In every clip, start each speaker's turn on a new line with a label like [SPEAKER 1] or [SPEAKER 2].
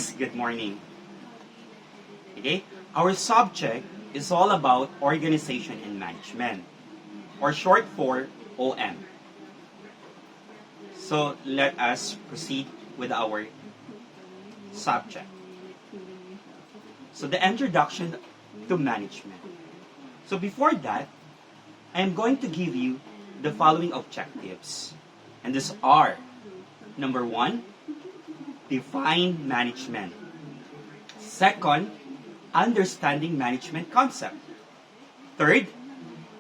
[SPEAKER 1] Yes, good morning. Okay, our subject is all about organization and management, or short for OM. So let us proceed with our subject. So the introduction to management. So before that, I am going to give you the following objectives. And these are, number one, define management. Second, understanding management concept. Third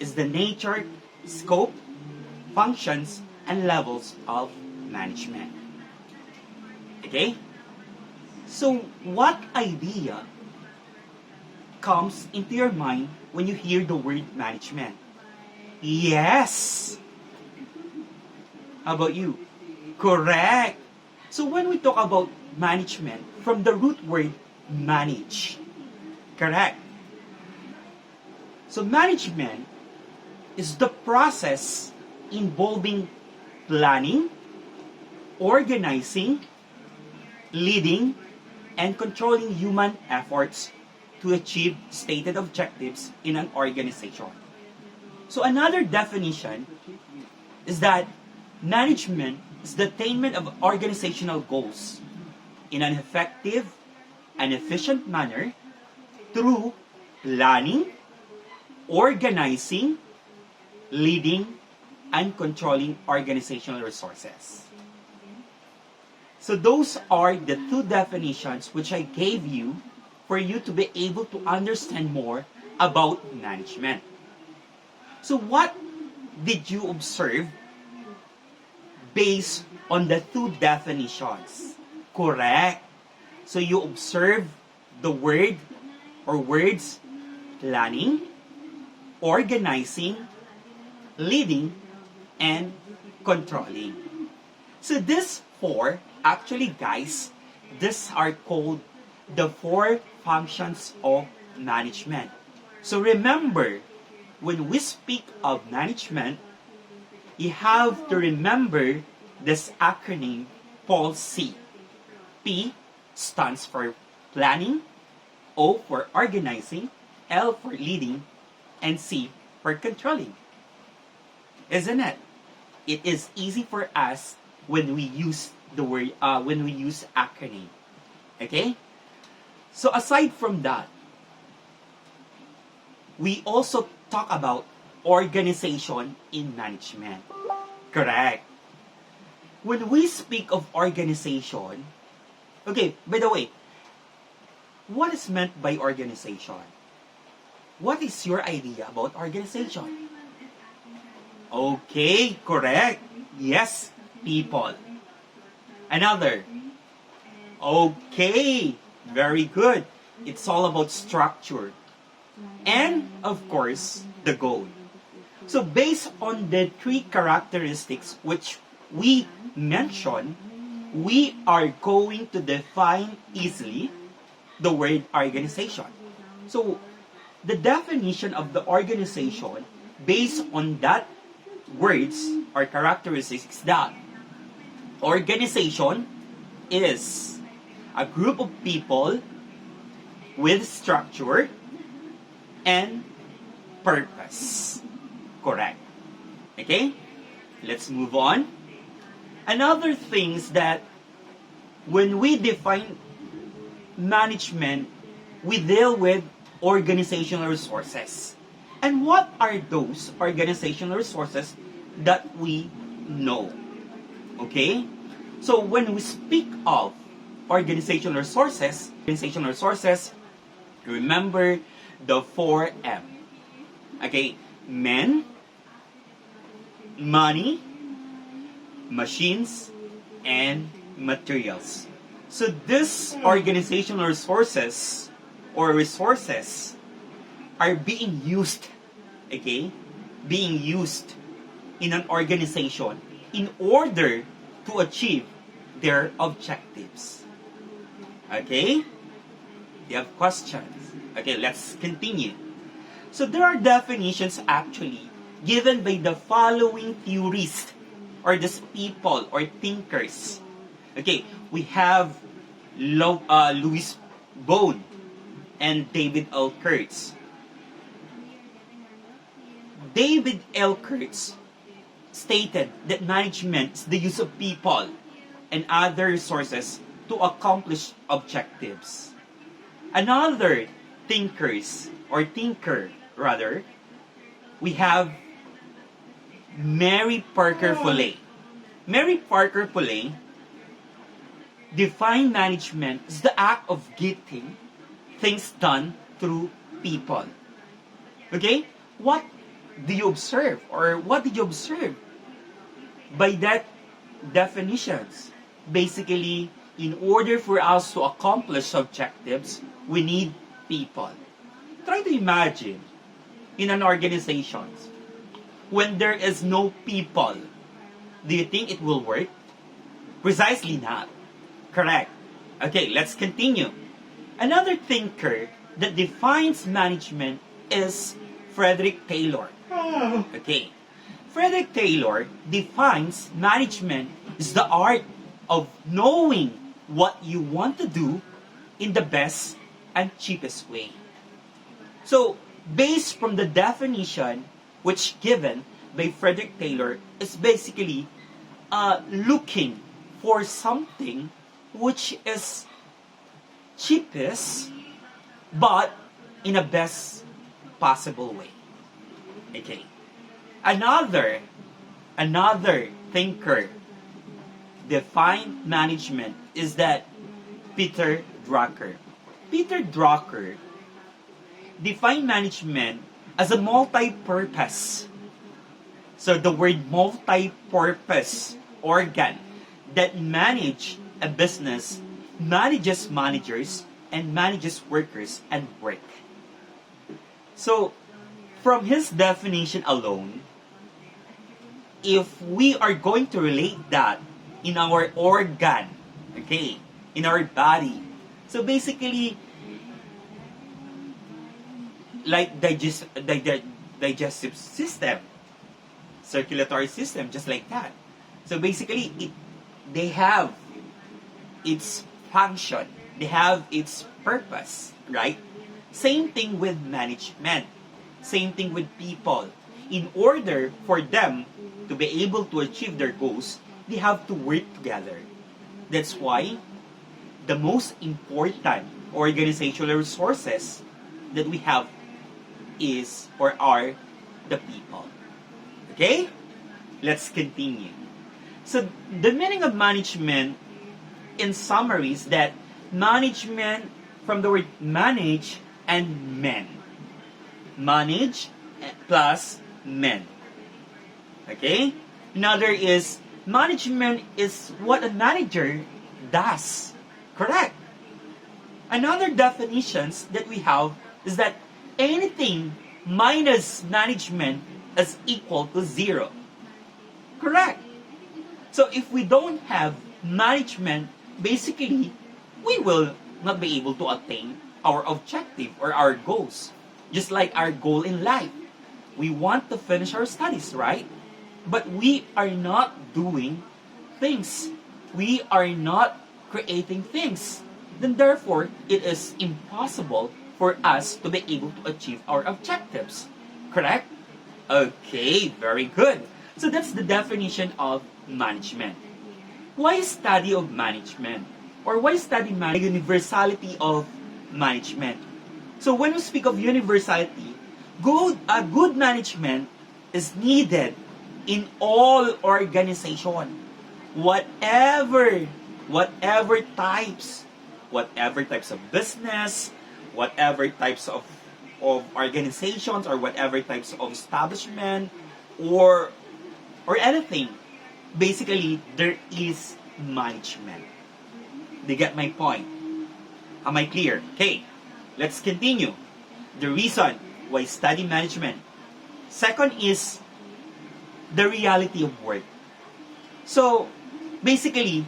[SPEAKER 1] is the nature, scope, functions, and levels of management. Okay? So what idea comes into your mind when you hear the word management? Yes! How about you? Correct! So when we talk about management, from the root word manage, correct? So management is the process involving planning, organizing, leading, and controlling human efforts to achieve stated objectives in an organization. So another definition is that management is the attainment of organizational goals in an effective and efficient manner through planning, organizing, leading, and controlling organizational resources. So those are the two definitions which I gave you for you to be able to understand more about management. So what did you observe based on the two definitions? Correct. So you observe the word or words planning, organizing, leading, and controlling. So these four, actually guys, these are called the four functions of management. So remember, when we speak of management, you have to remember this acronym POLC. P stands for planning, O for organizing, L for leading, and C for controlling. Isn't it? It is easy for us when we use the word, when we use acronym. Okay? So aside from that, we also talk about organization in management. Correct. When we speak of organization, okay, by the way, what is meant by organization? What is your idea about organization? Okay, correct. Yes, people. Another. Okay, very good. It's all about structure. And, of course, the goal. So based on the three characteristics which we mentioned, we are going to define easily the word organization. So the definition of the organization based on that words or characteristics that organization is a group of people with structure and purpose. Correct. Okay? Let's move on. Another thing is that when we define management, we deal with organizational resources. And what are those organizational resources that we know? Okay? So when we speak of organizational resources, remember the 4M. Okay? Men, money, machines, and materials. So these organizational resources or resources are being used, okay? Being used in an organization in order to achieve their objectives. Okay? You have questions? Okay, let's continue. So there are definitions actually given by the following theorists or these people or thinkers. Okay, we have Louis Bode and David L. Kurtz. David L. Kurtz stated that management is the use of people and other resources to accomplish objectives. Another thinker rather, we have Mary Parker Follett. Mary Parker Follett defined management as the act of getting things done through people. Okay? What do you observe? Or what did you observe by that definitions? Basically, in order for us to accomplish objectives, we need people. Try to imagine in an organization when there is no people, do you think it will work? Precisely not. Correct. Okay, let's continue. Another thinker that defines management is Frederick Taylor. Okay. Frederick Taylor defines management as the art of knowing what you want to do in the best and cheapest way. So, based from the definition which given by Frederick Taylor is basically looking for something which is cheapest but in a best possible way. Okay. Another thinker defined management is that Peter Drucker. Peter Drucker defined management as a multi-purpose. So the word multi-purpose organ that manage a business, manages managers, and manages workers and work. So, from his definition alone, if we are going to relate that in our organ, okay, in our body, so basically, like digestive system, circulatory system, just like that. So basically, they have its function, they have its purpose, right? Same thing with management, same thing with people. In order for them to be able to achieve their goals, they have to work together. That's why the most important organizational resources that we have is or are the people. Okay? Let's continue. So, the meaning of management in summary is that management from the word manage and men. Manage plus men. Okay? Another is management is what a manager does. Correct. Another definitions that we have is that anything minus management is equal to zero. Correct. So if we don't have management, basically, we will not be able to attain our objective or our goals. Just like our goal in life. We want to finish our studies, right? But we are not doing things. We are not creating things. Then therefore, it is impossible for us to be able to achieve our objectives. Correct? Okay, very good. So that's the definition of management. Why study of management? Or why study the universality of management? So when we speak of universality, good management is needed in all organization. Whatever types of business, whatever types of organizations, or whatever types of establishment, or anything, basically there is management. They get my point? Am I clear? Okay, let's continue. The reason why study management. Second is the reality of work. So, basically,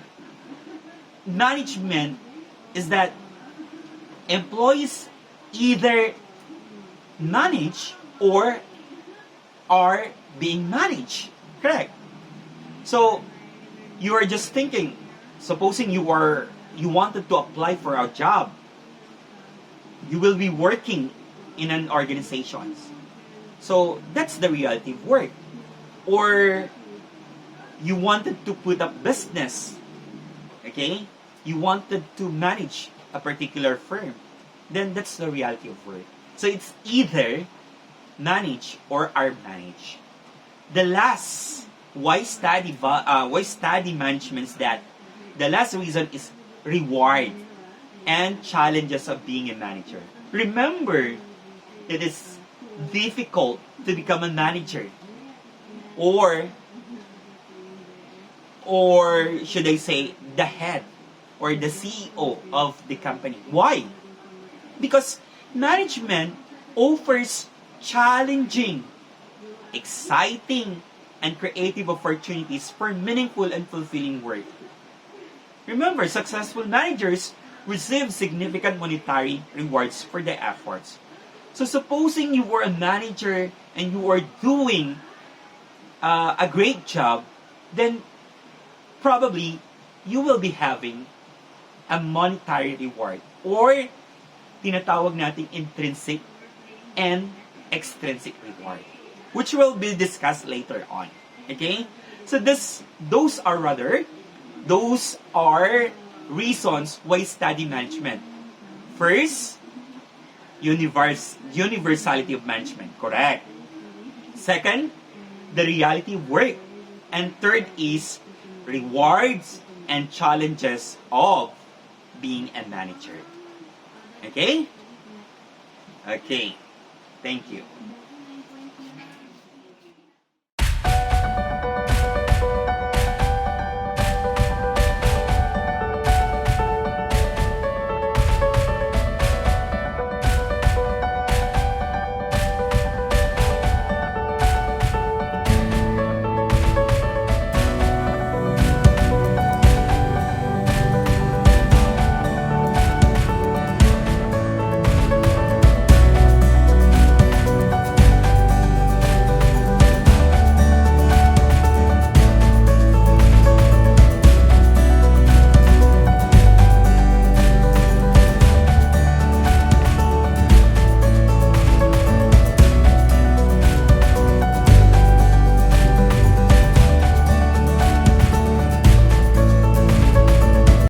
[SPEAKER 1] management is that employees either manage or are being managed. Correct? So, you are just thinking, supposing you are you wanted to apply for a job. You will be working in an organization. So that's the reality of work. Or you wanted to put up business. Okay? You wanted to manage a particular firm. Then that's the reality of work. So it's either manage or are managed. The last why study management is that the last reason is reward and challenges of being a manager. Remember, it is difficult to become a manager, or should I say the head or the CEO of the company. Why? Because management offers challenging, exciting, and creative opportunities for meaningful and fulfilling work. Remember, successful managers receive significant monetary rewards for their efforts. So supposing you were a manager and you are doing a great job, then probably you will be having a monetary reward, or tinatawag nating intrinsic and extrinsic reward, which will be discussed later on. Okay? So those are reasons why study management. First, universality of management. Correct. Second, the reality of work. And third is rewards and challenges of being a manager. Okay? Okay. Thank you.